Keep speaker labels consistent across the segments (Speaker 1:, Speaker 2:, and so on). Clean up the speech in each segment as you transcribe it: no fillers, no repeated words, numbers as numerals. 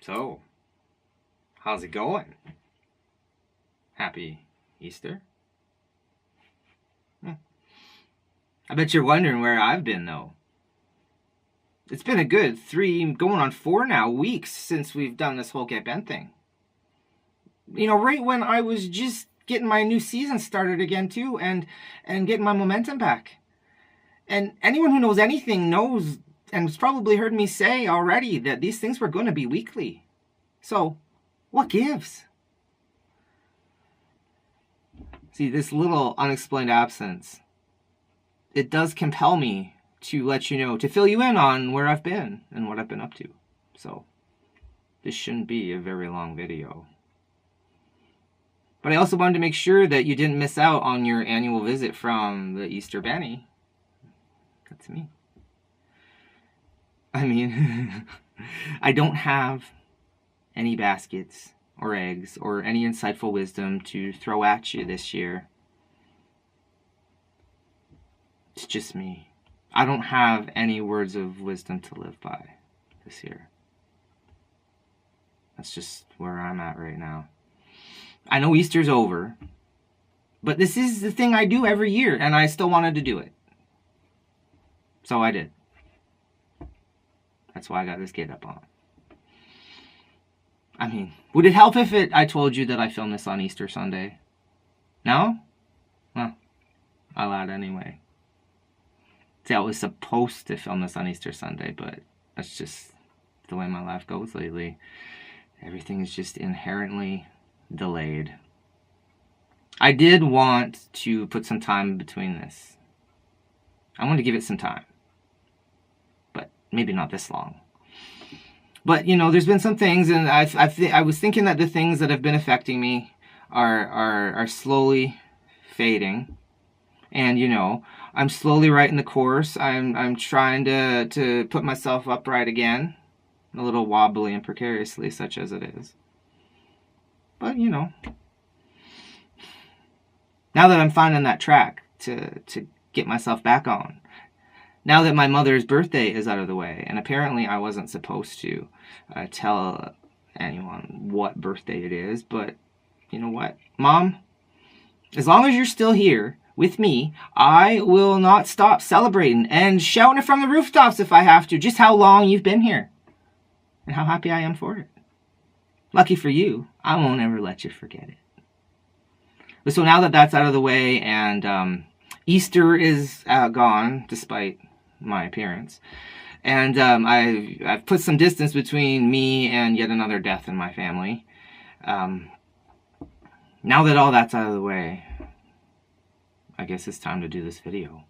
Speaker 1: So, how's it going? Happy Easter? I bet you're wondering where I've been, though. It's been a good 3, going on 4 now, weeks since we've done this whole Get Bent thing. You know, right when I was just getting my new season started again, too, and getting my momentum back. And anyone who knows anything knows, and has probably heard me say already, that these things were going to be weekly. So, what gives? See, this little unexplained absence, it does compel me to let you know, to fill you in on where I've been and what I've been up to. So, this shouldn't be a very long video. But I also wanted to make sure that you didn't miss out on your annual visit from the Easter Benny. That's me. I mean, I don't have any baskets or eggs or any insightful wisdom to throw at you this year. It's just me. I don't have any words of wisdom to live by this year. That's just where I'm at right now. I know Easter's over, but this is the thing I do every year, and I still wanted to do it. So I did. That's why I got this get up on. I mean, would it help if I told you that I filmed this on Easter Sunday? No? Well, I lied anyway. See, I was supposed to film this on Easter Sunday, but that's just the way my life goes lately. Everything is just inherently delayed. I did want to put some time between this. I wanted to give it some time. But maybe not this long. But, you know, there's been some things, and I was thinking that the things that have been affecting me are slowly fading. And, you know, I'm slowly writing the course. I'm trying to put myself upright again. A little wobbly and precariously, such as it is. But, you know, now that I'm finding that track to get myself back on, now that my mother's birthday is out of the way, and apparently I wasn't supposed to tell anyone what birthday it is, but you know what? Mom, as long as you're still here with me, I will not stop celebrating and shouting it from the rooftops if I have to, just how long you've been here and how happy I am for it. Lucky for you, I won't ever let you forget it. But so now that that's out of the way and Easter is gone, despite my appearance, and I've put some distance between me and yet another death in my family. Now that all that's out of the way, I guess it's time to do this video.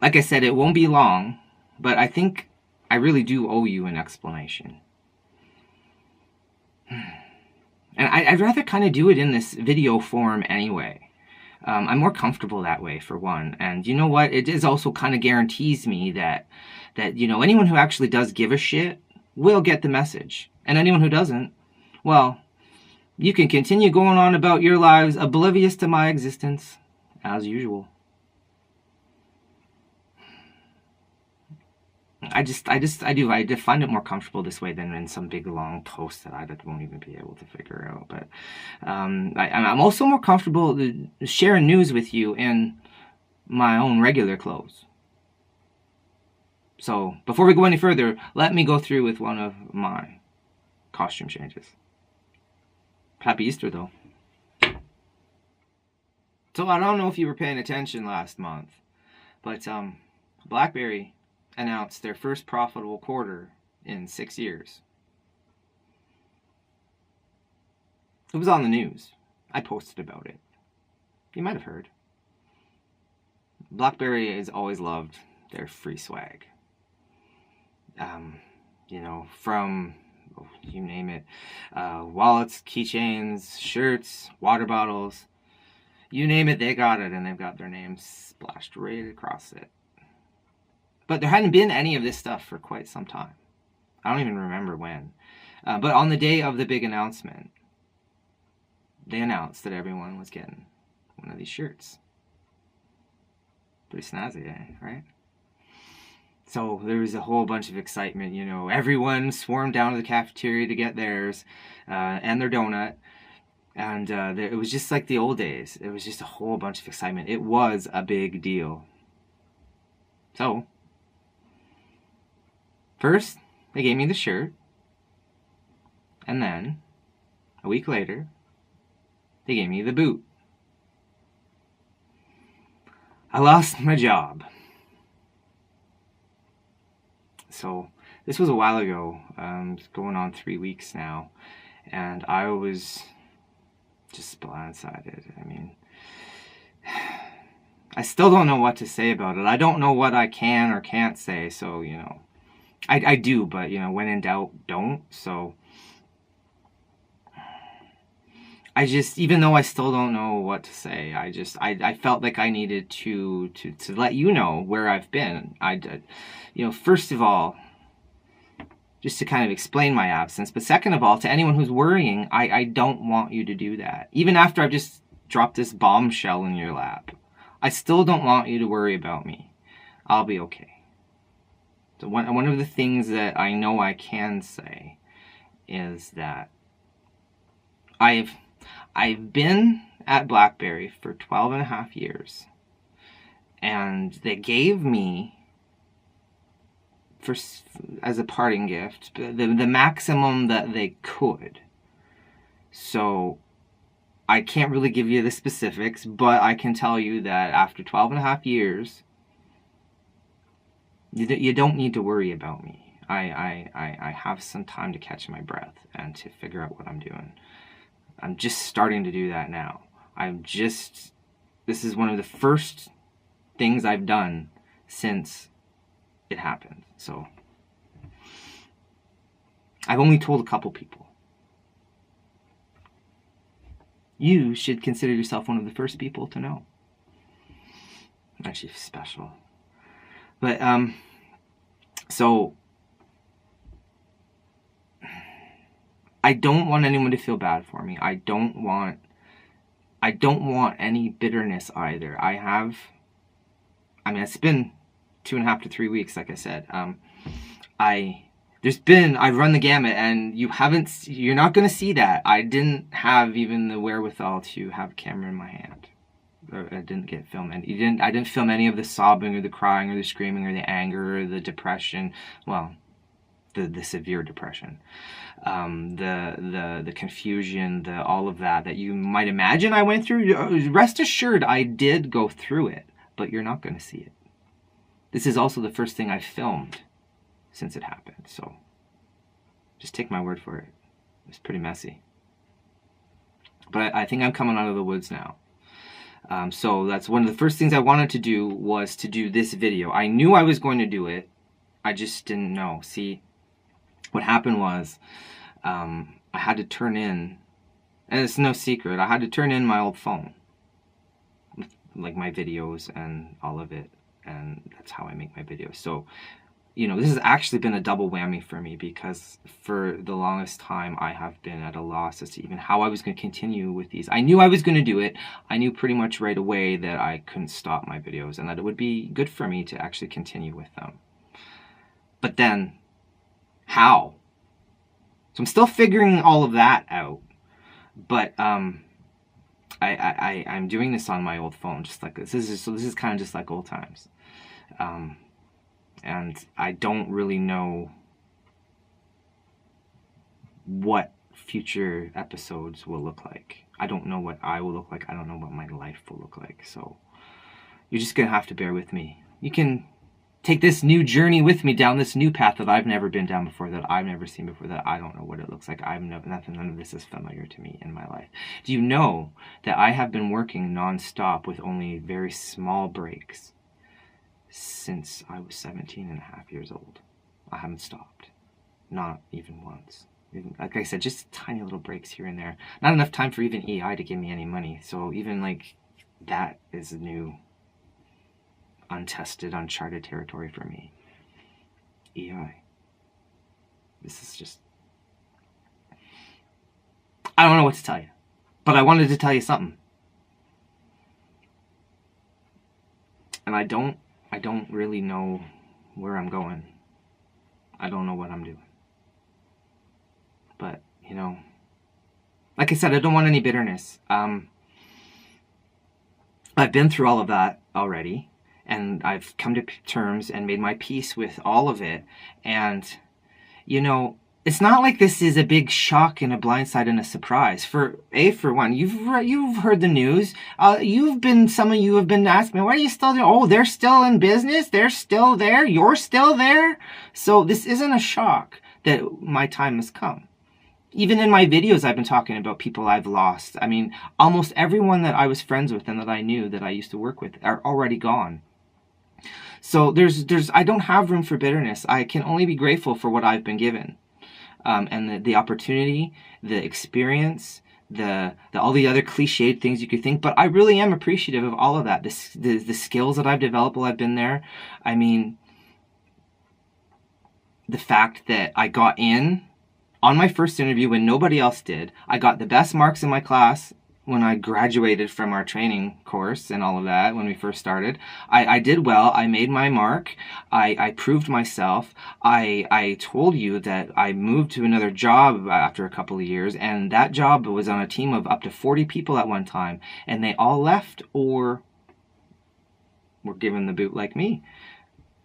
Speaker 1: Like I said, it won't be long, but I think I really do owe you an explanation. And I'd rather kind of do it in this video form anyway. I'm more comfortable that way, for one. And you know what? It is also kind of guarantees me that you know, anyone who actually does give a shit will get the message. And anyone who doesn't, well, you can continue going on about your lives oblivious to my existence, as usual. I find it more comfortable this way than in some big long post that I won't even be able to figure out. But I'm also more comfortable sharing news with you in my own regular clothes. So before we go any further, let me go through with one of my costume changes. Happy Easter, though. So I don't know if you were paying attention last month, but BlackBerry announced their first profitable quarter in 6 years. It was on the news. I posted about it. You might have heard. BlackBerry has always loved their free swag. You know, from, you name it, wallets, keychains, shirts, water bottles, you name it, they got it, and they've got their names splashed right across it. But there hadn't been any of this stuff for quite some time. I don't even remember when. But on the day of the big announcement, they announced that everyone was getting one of these shirts. Pretty snazzy, right? So there was a whole bunch of excitement, Everyone swarmed down to the cafeteria to get theirs and their donut. And it was just like the old days. It was just a whole bunch of excitement. It was a big deal. So, first, they gave me the shirt. And then, a week later, they gave me the boot. I lost my job. So, this was a while ago. It's going on 3 weeks now. And I was just blindsided. I mean, I still don't know what to say about it. I don't know what I can or can't say. So, I do, but, when in doubt, don't. So, even though I still don't know what to say, I felt like I needed to let you know where I've been. First of all, just to kind of explain my absence, but second of all, to anyone who's worrying, I don't want you to do that. Even after I've just dropped this bombshell in your lap, I still don't want you to worry about me. I'll be okay. So one of the things that I know I can say is that I've been at BlackBerry for 12 and a half years, and they gave me, as a parting gift, the maximum that they could. So I can't really give you the specifics, but I can tell you that after 12 and a half years, you don't need to worry about me. I have some time to catch my breath and to figure out what I'm doing. I'm just starting to do that now. This is one of the first things I've done since it happened. So I've only told a couple people. You should consider yourself one of the first people to know. Actually special. But, so I don't want anyone to feel bad for me. I don't want any bitterness either. It's been 2.5 to 3 weeks, like I said. I've run the gamut, and you're not going to see that. I didn't have even the wherewithal to have a camera in my hand. I didn't get filmed. I didn't film any of the sobbing or the crying or the screaming or the anger or the depression. Well, the severe depression, the confusion, all of that you might imagine I went through. Rest assured, I did go through it, but you're not going to see it. This is also the first thing I've filmed since it happened, so just take my word for it. It's pretty messy, but I think I'm coming out of the woods now. So that's one of the first things I wanted to do, was to do this video. I knew I was going to do it. I just didn't know. See, what happened was, I had to turn in, and it's no secret, I had to turn in my old phone, with, like, my videos and all of it, and that's how I make my videos. So, this has actually been a double whammy for me, because for the longest time I have been at a loss as to even how I was going to continue with these. I knew I was going to do it. I knew pretty much right away that I couldn't stop my videos, and that it would be good for me to actually continue with them. But then, how? So I'm still figuring all of that out. But I'm doing this on my old phone, just like this. This is kind of just like old times. And I don't really know what future episodes will look like. I don't know what I will look like. I don't know what my life will look like. So you're just going to have to bear with me. You can take this new journey with me down this new path that I've never been down before, that I've never seen before, that I don't know what it looks like. None of this is familiar to me in my life. Do you know that I have been working non-stop with only very small breaks since I was 17 and a half years old? I haven't stopped. Not even once. Like I said, just tiny little breaks here and there. Not enough time for even EI to give me any money. So even like that is new, untested, uncharted territory for me. EI. This is just... I don't know what to tell you. But I wanted to tell you something. And I don't really know where I'm going. I don't know what I'm doing. But, you know, like I said, I don't want any bitterness. I've been through all of that already, and I've come to terms and made my peace with all of it. And, you know, it's not like this is a big shock and a blindside and a surprise. For one, you've heard the news. Some of you have been asking me, why are you still there? Oh, they're still in business. They're still there. You're still there. So this isn't a shock that my time has come. Even in my videos, I've been talking about people I've lost. I mean, almost everyone that I was friends with and that I knew that I used to work with are already gone. So I don't have room for bitterness. I can only be grateful for what I've been given. And the opportunity, the experience, all the other cliched things you could think. But I really am appreciative of all of that. The skills that I've developed while I've been there. I mean, the fact that I got in on my first interview when nobody else did. I got the best marks in my class when I graduated from our training course and all of that when we first started. I did well. I made my mark. I proved myself. I told you that I moved to another job after a couple of years, and that job was on a team of up to 40 people at one time, and they all left or were given the boot like me.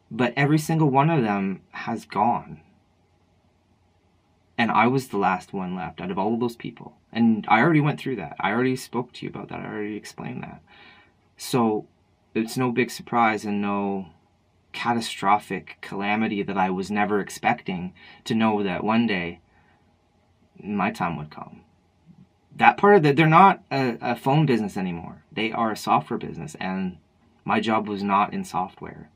Speaker 1: But every single one of them has gone. And I was the last one left out of all of those people. And I already went through that. I already spoke to you about that. I already explained that. So it's no big surprise and no catastrophic calamity that I was never expecting to know that one day my time would come. That part of it, they're not a phone business anymore. They are a software business. And my job was not in software.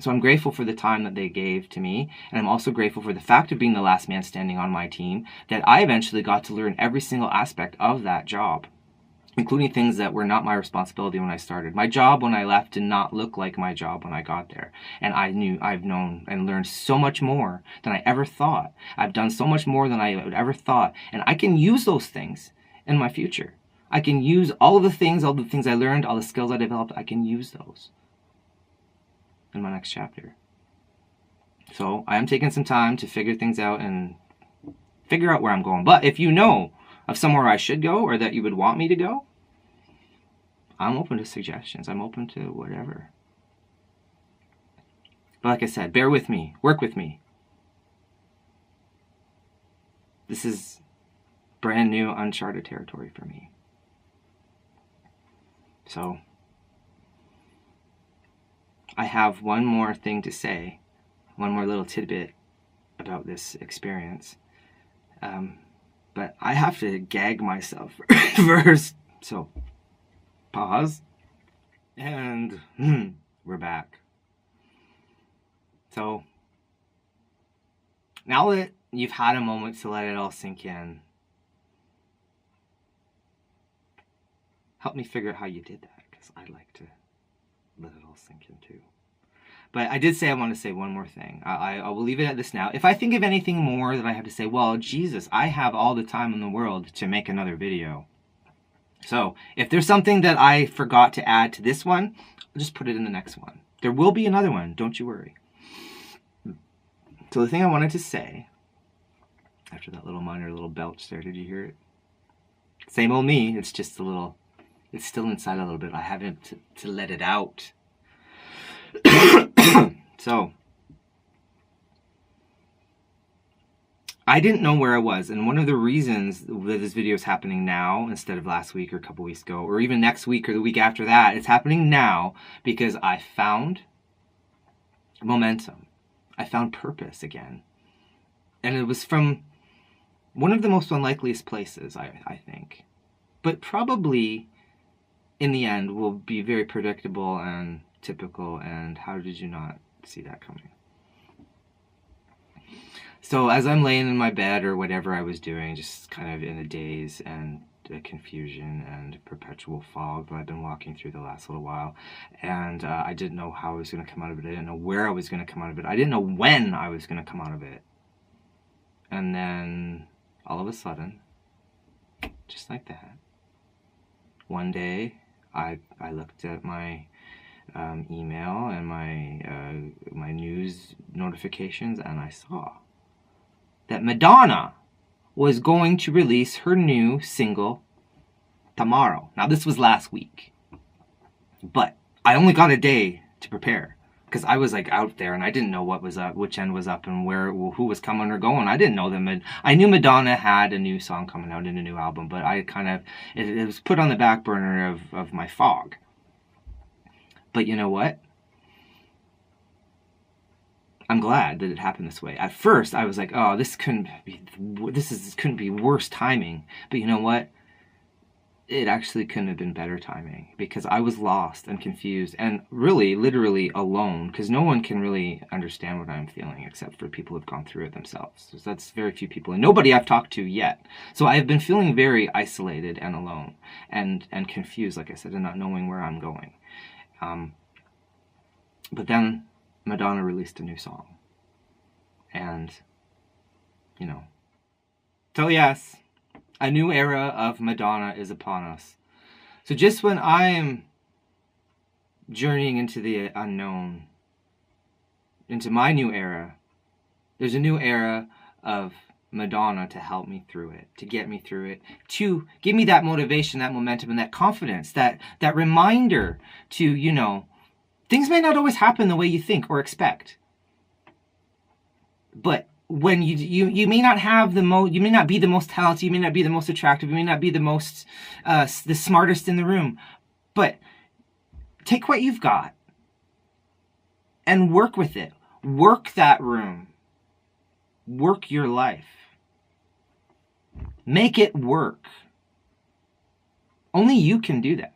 Speaker 1: So I'm grateful for the time that they gave to me, and I'm also grateful for the fact of being the last man standing on my team, that I eventually got to learn every single aspect of that job, including things that were not my responsibility when I started. My job when I left did not look like my job when I got there, and I've known and learned so much more than I ever thought. I've done so much more than I would ever thought, and I can use those things in my future. I can use all the things I learned, all the skills I developed, I can use those in my next chapter. So I am taking some time to figure things out and figure out where I'm going. But if you know of somewhere I should go or that you would want me to go, I'm open to suggestions. I'm open to whatever. But like I said, bear with me. Work with me. This is brand new, uncharted territory for me. So I have one more thing to say, one more little tidbit about this experience. But I have to gag myself first. So, pause. And we're back. So, now that you've had a moment to let it all sink in, help me figure out how you did that, because I'd like to let it all sink in too. But I did say I want to say one more thing. I will leave it at this now. If I think of anything more that I have to say, well, Jesus, I have all the time in the world to make another video. So if there's something that I forgot to add to this one, I'll just put it in the next one. There will be another one, don't you worry. So the thing I wanted to say, after that minor little belch there, did you hear it? Same old me, it's just a little, it's still inside a little bit. I haven't to let it out. So, I didn't know where I was, and one of the reasons that this video is happening now instead of last week or a couple weeks ago, or even next week or the week after that, it's happening now because I found momentum. I found purpose again. And it was from one of the most unlikeliest places, I think. But probably, in the end, will be very predictable and typical, and how did you not see that coming? So as I'm laying in my bed or whatever I was doing, just kind of in a daze and a confusion and perpetual fog that I've been walking through the last little while, and I didn't know how I was going to come out of it. I didn't know where I was going to come out of it. I didn't know when I was going to come out of it. And then all of a sudden, just like that, one day I looked at my email and my notifications and I saw that Madonna was going to release her new single tomorrow. Now, this was last week, but I only got a day to prepare because I was like out there and I didn't know what was up, which end was up, and who was coming or going. I didn't know them. I knew Madonna had a new song coming out and a new album, but I kind of it was put on the back burner of my fog. But you know what? I'm glad that it happened this way. At first, I was like, "Oh, this couldn't be worse timing." But you know what? It actually couldn't have been better timing, because I was lost and confused and really, literally alone, because no one can really understand what I'm feeling except for people who've gone through it themselves. So that's very few people, and nobody I've talked to yet. So I have been feeling very isolated and alone and confused, like I said, and not knowing where I'm going. But then Madonna released a new song. And, you know. So yes, a new era of Madonna is upon us. So just when I am journeying into the unknown, into my new era, there's a new era of Madonna to help me through it, to get me through it, to give me that motivation, that momentum, and that confidence, that reminder to, you know, things may not always happen the way you think or expect. But when you may not have you may not be the most talented, you may not be the most attractive, you may not be the most, the smartest in the room, but take what you've got and work with it. Work that room. Work your life. Make it work. Only you can do that.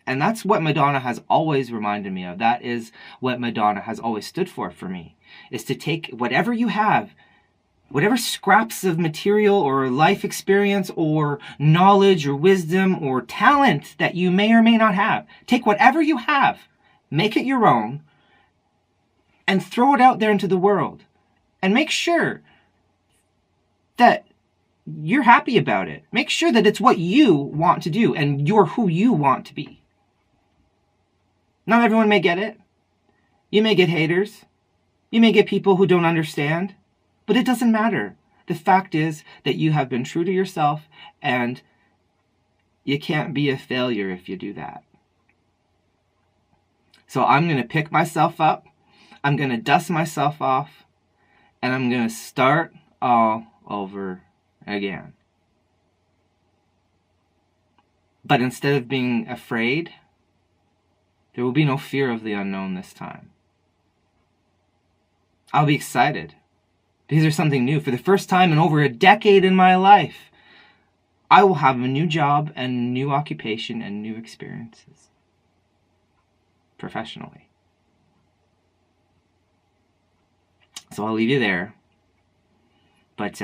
Speaker 1: And that's what Madonna has always reminded me of. That is what Madonna has always stood for me, is to take whatever you have, whatever scraps of material or life experience or knowledge or wisdom or talent that you may or may not have. Take whatever you have, make it your own, and throw it out there into the world. And make sure that you're happy about it. Make sure that it's what you want to do and you're who you want to be. Not everyone may get it. You may get haters. You may get people who don't understand. But it doesn't matter. The fact is that you have been true to yourself, and you can't be a failure if you do that. So I'm going to pick myself up. I'm going to dust myself off. And I'm going to start all over again. But instead of being afraid, there will be no fear of the unknown this time. I'll be excited, because there's something new. For the first time in over a decade in my life, I will have a new job and new occupation and new experiences professionally. So I'll leave you there. But,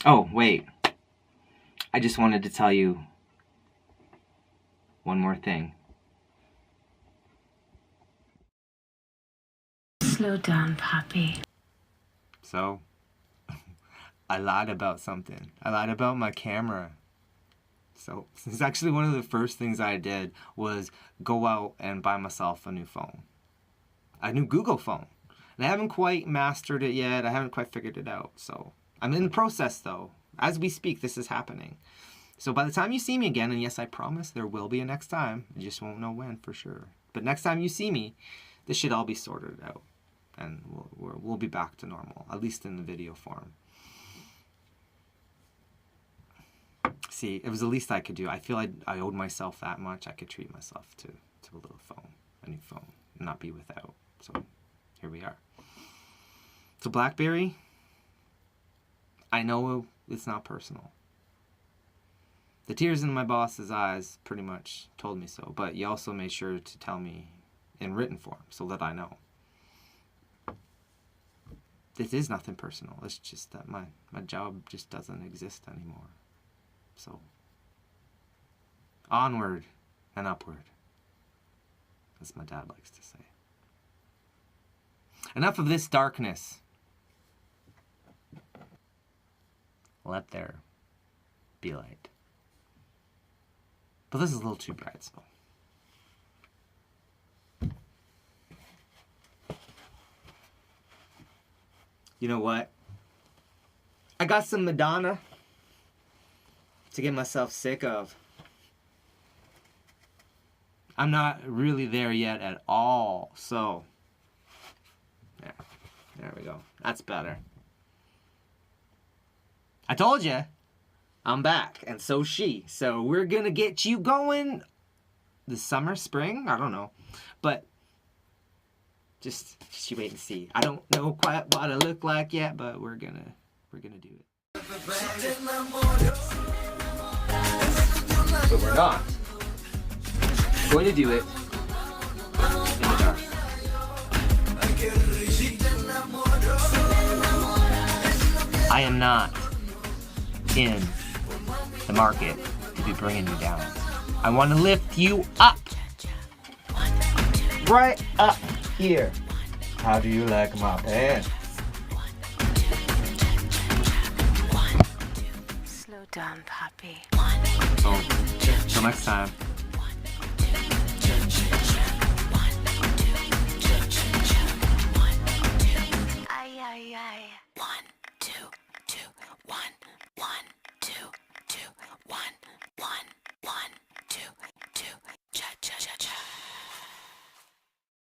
Speaker 1: oh, wait. I just wanted to tell you one more thing.
Speaker 2: Slow down, Poppy.
Speaker 1: So, I lied about something. I lied about my camera. So, it's actually one of the first things I did was go out and buy myself a new phone. A new Google phone. And I haven't quite mastered it yet. I haven't quite figured it out. So, I'm in the process though. As we speak, this is happening. So by the time you see me again, and yes, I promise there will be a next time. I just won't know when for sure. But next time you see me, this should all be sorted out. And we'll be back to normal, at least in the video form. See, it was the least I could do. I feel like I owed myself that much. I could treat myself to a little phone, a new phone, and not be without. So here we are. So BlackBerry, I know it's not personal. The tears in my boss's eyes pretty much told me so, but you also made sure to tell me in written form so that I know. It is nothing personal. It's just that my job just doesn't exist anymore. So, onward and upward, as my dad likes to say. Enough of this darkness. Let there be light. But this is a little too bright, so. You know what? I got some Madonna to get myself sick of. I'm not really there yet at all, so there we go. That's better. I told you, I'm back, and so's she. So we're gonna get you going this summer, spring, I don't know, but just you wait and see. I don't know quite what I look like yet, but we're gonna do it. But we're not going to do it in the dark. I am not in the market to be bringing you down. I want to lift you up. Right up here. How do you like my pants?
Speaker 2: Slow down, Poppy.
Speaker 1: Oh, till next time.